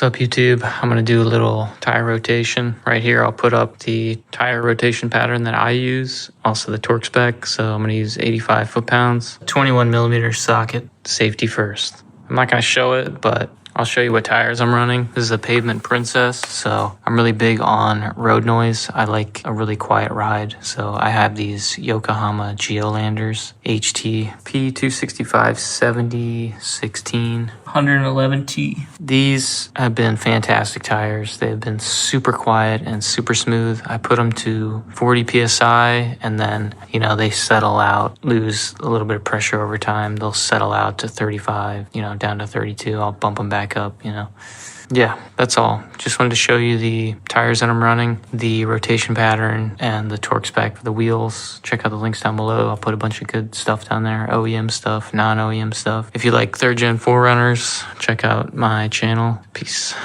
What's up, YouTube? I'm going to do a little tire rotation. Right here, I'll put up the tire rotation pattern that I use, also the torque spec. So I'm going to use 85 foot-pounds, 21 millimeter socket, safety first. I'm not going to show it, but I'll show you what tires I'm running. This is a Pavement Princess, so I'm really big on road noise. I like a really quiet ride, so I have these Yokohama Geolanders HT P265 7016 111T. These have been fantastic tires. They've been super quiet and super smooth. I put them to 40 psi, and then they settle out, lose a little bit of pressure over time. They'll settle out to 35, down to 32. I'll bump them back up. Yeah, that's all. Just wanted to show you the tires that I'm running, the rotation pattern, and the torque spec for the wheels. Check out the links down below. I'll put a bunch of good stuff down there, OEM stuff, non-OEM stuff. If you like 3rd gen 4Runners, check out my channel. Peace.